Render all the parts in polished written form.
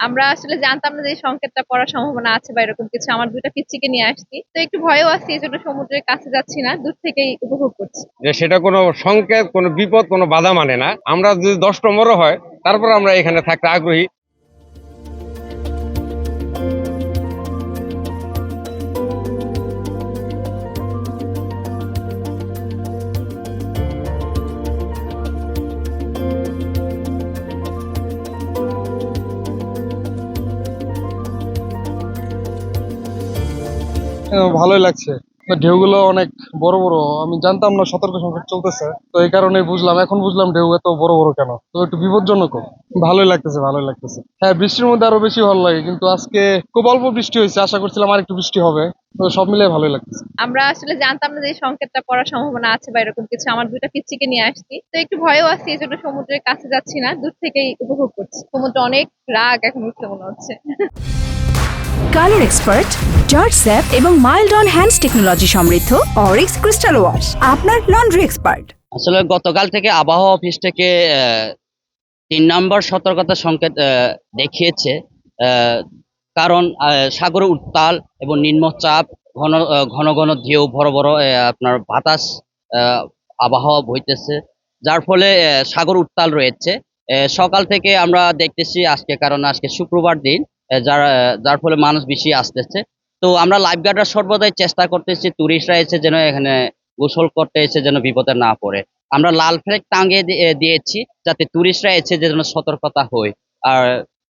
আমরা আসলে জানতাম না যে এই সংকেতটা পড়ার সম্ভাবনা আছে বা এরকম কিছু। আমার ২ টা পিচ্চিকে নিয়ে আসছি। তো একটু ভয়ও আছে, এজন্য সমুদ্রের কাছে যাচ্ছি না। দূর থেকেই উপভোগ করছি। যে সেটা কোনো সংকেত, কোনো বিপদ, কোনো বাধা মানে না। আমরা যদি ১০ নম্বরও হয়, তারপর আমরা এখানে থাকতে আগ্রহী। ভালোই লাগছে। ঢেউগুলো অনেক বড় বড়, আমি জানতাম না সতর্ক সংকেত চলতেছে, তো এই কারণে বুঝলাম, এখন বুঝলাম ঢেউ এত বড় বড় কেন, তো একটু বিপজ্জনক। ভালোই লাগতেছে, ভালোই লাগতেছে। হ্যাঁ, বৃষ্টির মধ্যে আরো বেশি ভালো লাগে, কিন্তু আজকে খুব অল্প বৃষ্টি হয়েছে, আশা করছিলাম আর একটু বৃষ্টি হবে। তো সব মিলিয়ে ভালোই লাগতেছে। আমরা আসলে জানতাম না যে এই সংকেতটা পড়ার সম্ভাবনা আছে বা এরকম কিছু। আমার ২ টা পিচ্চিকে নিয়ে আসছি। তো একটু ভয়ও আছে, এজন্য সমুদ্রের কাছে যাচ্ছি না। দূর থেকেই উপভোগ করছি। সমুদ্র অনেক রাগ এখন উঠছে মনে হচ্ছে। কালার এক্সপার্ট, জর্জ স্যাপ এবং মাইল্ড অন হ্যান্ডস টেকনোলজি সমৃদ্ধ অরিক্স ক্রিস্টাল ওয়াশ আপনার লন্ড্রি এক্সপার্ট। আসলে গতকাল থেকে আবহাওয়া অফিস থেকে ৩ নম্বর সতর্কতা সংকেত দেখিয়েছে। আহ, কারণ সাগরে উত্তাল এবং নিম্নচাপ, ঘন ঘন ঢেউ, বড় বড় আপনার বাতাস, আহ, আবহাওয়া বইতেছে, যার ফলে সাগর উত্তাল রয়েছে। সকাল থেকে আমরা দেখতেছি আজকে, কারণ আজকে শুক্রবার দিন, যার ফলে মানুষ বেশি আসতেছে। তো আমরা লাইফ গার্ডরা সর্বদাই চেষ্টা করতেছি টুরিস্টরা এসে যেন এখানে গোসল করতে এসে যেন বিপদে না পড়ে। আমরা লাল ফ্ল্যাগ টাঙিয়ে দিয়েছি, যাতে টুরিস্টরা এসে যেন সতর্কতা হয়। আর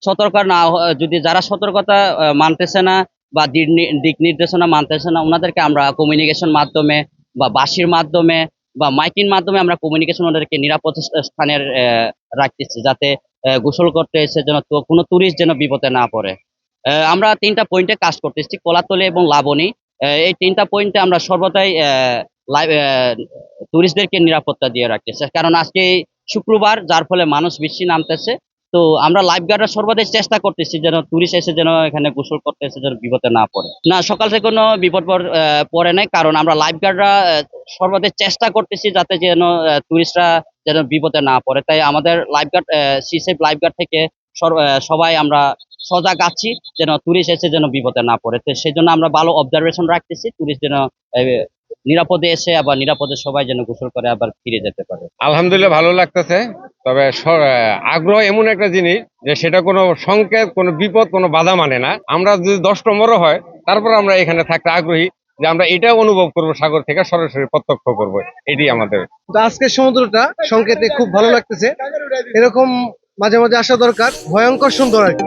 সতর্ক না যদি যারা সতর্কতা মানতেছে না বা দিক নির্দেশনা মানতেছে না, ওনাদেরকে আমরা কমিউনিকেশন মাধ্যমে বা বাঁশির মাধ্যমে বা মাইকিং মাধ্যমে আমরা কমিউনিকেশন ওদেরকে নিরাপদ স্থানের রাখতেছি, যাতে গোসল করতে এসে যেন কোনো টুরিস্ট যেন বিপদে না পড়ে। আমরা ৩টা পয়েন্টে কাজ করতেছি, কলাতলি এবং লাবণী। এই ৩টা পয়েন্টে আমরা সর্বদাই টুরিস্টদেরকে নিরাপত্তা দিয়ে রাখতেছে, কারণ আজকে শুক্রবার, যার ফলে মানুষ বেশি নামতেছে। তো আমরা লাইফ গার্ডরা সর্বদাই চেষ্টা করতেছি যেন টুরিস্ট এসে যেন এখানে গোসল করতে এসে যেন বিপদে না পড়ে। না, সকাল থেকে কোনো বিপদ পড়ে নাই, কারণ আমরা লাইফ গার্ডরা সর্বদাই চেষ্টা করতেছি যাতে যেন টুরিস্টরা যেন বিপদে না পড়ে। তাই আমাদের life guard, SeaSafe life guard থেকে সবাই আমরা সজাগ আছি যেন টুরিস্ট এসে যেন বিপদে না পড়ে। তো সেই জন্য আমরা ভালো অবজারভেশন রাখতেছি, টুরিস্ট যেন নিরাপদে এসে আবার নিরাপদে সবাই যেন গোসল করে আবার ফিরে যেতে পারে। আলহামদুলিল্লাহ, ভালো লাগতেছে। তবে আগ্রহ এমন একটা জিনিস যে সেটা কোনো সংকেত, কোনো বিপদ, কোনো বাধা মানে না। আমরা যদি ১০ নম্বরও হয়, তারপর আমরা এখানে থাকতে আগ্রহী, যে আমরা এটাও অনুভব করব, সাগর থেকে সরাসরি প্রত্যক্ষ করব। এটি আমাদের। তো আজকের সমুদ্রটা সংকেতে খুব ভালো লাগতেছে, এরকম মাঝে মাঝে আসা দরকার, ভয়ঙ্কর সুন্দর আর কি।